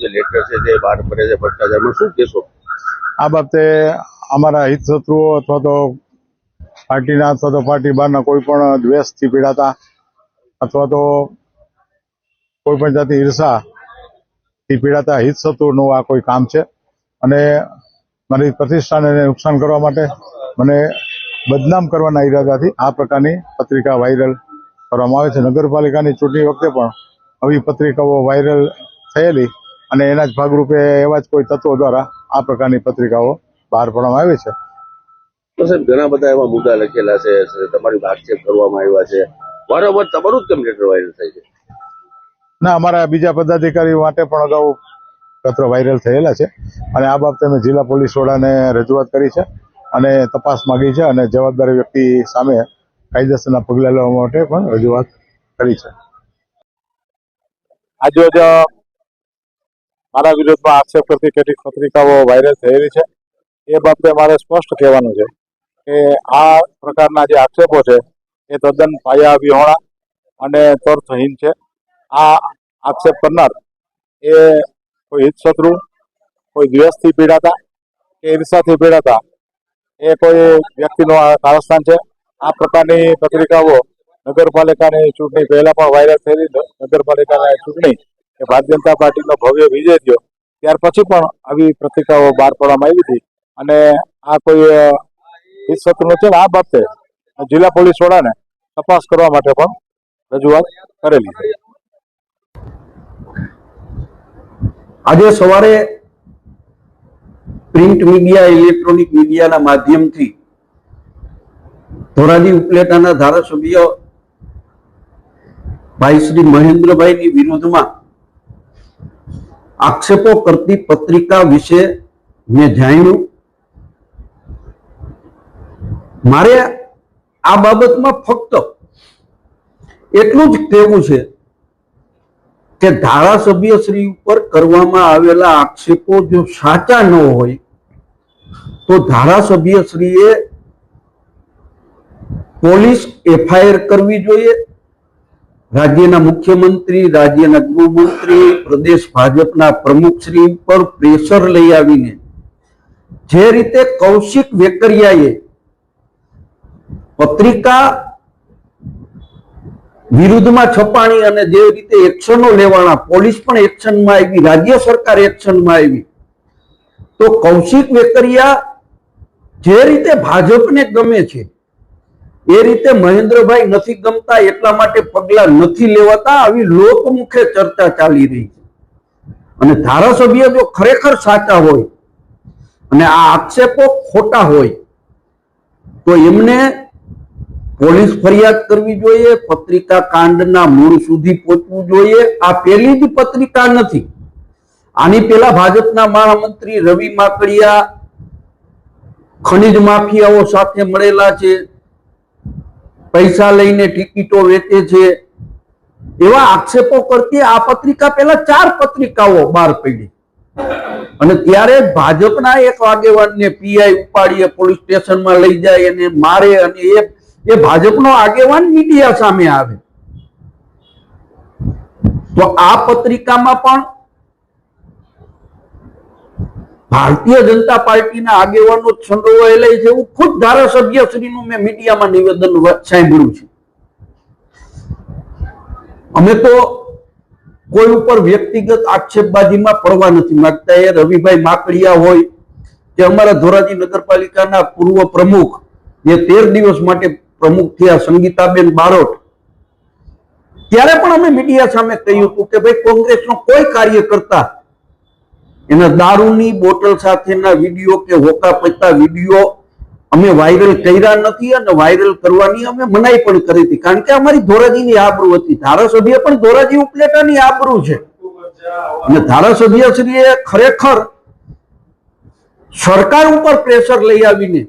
જે લેટર છે જે બહાર પડે છે ભ્રષ્ટાચારમાં, શું કહેશો આ બાબતે? અમારા હિત શત્રુઓ અથવા તો પાર્ટીના અથવા તો પાર્ટી બહારના કોઈ પણ દ્વેષથી પીડાતા અથવા તો કોઈ પણ જાતની ઈર્ષાથી પીડાતા હિત શત્રુનું આ કોઈ કામ છે અને મારી પ્રતિષ્ઠાને નુકસાન કરવા માટે, મને બદનામ કરવાના ઈરાદાથી આ પ્રકારની પત્રિકા વાયરલ કરવામાં આવે છે. નગરપાલિકાની ચૂંટણી વખતે પણ આવી પત્રિકાઓ વાયરલ થયેલી અને એના જ ભાગરૂપે એવા જ કોઈ તત્વો દ્વારા આ પ્રકારની પત્રિકાઓ બહાર પાડવામાં આવે છે. તો સાહેબ, ઘણા બધા એવા મુદ્દા લખેલા છે, તમારી આક્ષેપ કરવામાં આવ્યા છે, વારંવાર તમારું જ કેમ લેટર વાયરલ થાય છે? ના, અમારા બીજા પદાધિકારીઓ માટે પણ અગાઉ પત્ર વાયરલ થયેલા છે અને આ બાબતે મેં જિલ્લા પોલીસ વડાને રજૂઆત કરી છે અને તપાસ માંગી છે અને જવાબદાર વ્યક્તિ સામે કાયદેસરના પગલાં લેવા માટે પણ રજૂઆત કરી છે. આજે મારા વિરોધમાં આક્ષેપ કરતી કેટલીક પત્રિકાઓ વાયરલ થયેલી છે. એ બાબતે મારે સ્પષ્ટ કહેવાનું છે કે આ પ્રકારના જે આક્ષેપો છે એ તદ્દન પાયા વિહોણા અને તર્કહીન છે. આ આક્ષેપ કરનાર એ કોઈ હિતશત્રુ, કોઈ દ્વેષથી પીડાતા કે ઈર્ષાથી પીડાતા એ કોઈ વ્યક્તિનું કારસ્થાન છે. આ પ્રકારની પત્રિકાઓ નગરપાલિકાની ચૂંટણી પહેલા પણ વાયરલ થયેલી. નગરપાલિકાની ચૂંટણી એ ભારતીય જનતા પાર્ટીનો ભવ્ય વિજય થયો ત્યાર પછી પણ આવી પત્રિકાઓ બહાર પાડવામાં આવી હતી અને આ કોઈ હિતશત્રુ નથી. આ બાબતે જિલ્લા પોલીસ વડાને તપાસ કરવા માટે પણ રજૂઆત કરેલી છે. આજે સવારે પ્રિન્ટ મીડિયા, ઇલેક્ટ્રોનિક મીડિયાના માધ્યમથી ધોરાજી ઉપલેટાના ધારાસભ્ય ભાઈ શ્રી મહેન્દ્રભાઈની વિરુદ્ધમાં આક્ષેપો કરતી પત્રિકા વિશે મેં જાણ્યું. મારે આ બાબતમાં ફક્ત એટલું જ કહેવું છે કે ધારાસભ્ય શ્રી ઉપર કરવામાં આવેલા આક્ષેપો જો સાચા ન હોય તો ધારાસભ્ય શ્રીએ પોલીસ એફઆઈઆર કરવી જોઈએ. રાજ્યના મુખ્યમંત્રી, રાજ્યના ગૃહમંત્રી, પ્રદેશ ભાજપના પ્રમુખ શ્રી પર પ્રેશર લઈ આવીને જે રીતે કૌશિક વેકરિયાએ પત્રિકા વિરુદ્ધમાં છપાણી અને જે રીતે એક્શનો લેવાના, પોલીસ પણ એક્શનમાં આવી, રાજ્ય સરકાર એક્શનમાં આવી, તો કૌશિક વેકરિયા જે રીતે ભાજપને ગમે છે એ રીતે મહેન્દ્રભાઈ નથી ગમતા એટલા માટે પગલા નથી લેવાતા, આવી લોકમુખે ચર્ચા ચાલી રહી છે. અને ધારાસભ્ય જો ખરેખર સાચા હોય અને આ આક્ષેપો ખોટા હોય તો એમને પોલીસ ફરિયાદ કરવી જોઈએ, પત્રિકા કાંડના મૂળ સુધી પહોંચવું જોઈએ. આ પહેલી જ પત્રિકા નથી. આની પહેલા ભાજપના મહામંત્રી રવિ માકડિયા ખનીજ માફિયાઓ સાથે મળેલા છે, પૈસા લઈને ટિકિટો વેચે છે, એવા આક્ષેપો કરતી આ પત્રિકા પહેલા 4 પત્રિકાઓ બહાર પડી અને ત્યારે ભાજપના એક આગેવાનને પીઆઈ ઉપાડીએ પોલીસ સ્ટેશનમાં લઈ જાય અને મારે અને એ ભાજપનો આગેવાન મીડિયા સામે આવે. તો આ પત્રિકામાં પણ ભારતીય જનતા પાર્ટીના આગેવાનો સંડોવાયેલા છે એવું ખુદ ધારાસભ્ય શ્રીનું મેં મીડિયામાં નિવેદન સાંભળ્યું છે. અમે તો કોઈ ઉપર વ્યક્તિગત આક્ષેપબાજીમાં પડવા નથી માંગતા. એ રવિભાઈ માકડિયા હોય કે અમારા ધોરાજી નગરપાલિકાના પૂર્વ પ્રમુખ જે 13 દિવસ માટે પ્રમુખ થયા સંગીતાબેન બારોટ, ત્યારે પણ અમે મીડિયા સામે કહ્યું હતું કે ભાઈ કોંગ્રેસનો કોઈ કાર્યકર્તા એના દારૂની બોટલ સાથેના વિડીયો કે હોકા પત્તા વિડીયો અમે વાયરલ કર્યા નથી અને વાયરલ કરવાની અમે મનાઈ પણ કરી હતી, કારણ કે અમારી ધોરાજીની આબરૂ હતી. ધારાસભ્ય પણ ધોરાજી ઉપલેટાની આબરૂ છે અને ધારાસભ્ય શ્રીએ ખરેખર સરકાર ઉપર પ્રેશર લઈ આવીને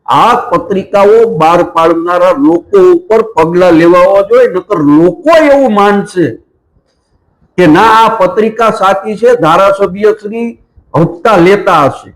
આ પત્રિકાઓ બહાર પાડનારા લોકો ઉપર પગલા લેવા જોઈએ. નકર લોકો એવું માનશે કે ના આ પત્રિકા સાચી છે, ધારાસભ્ય શ્રી હપ્તા લેતા હશે.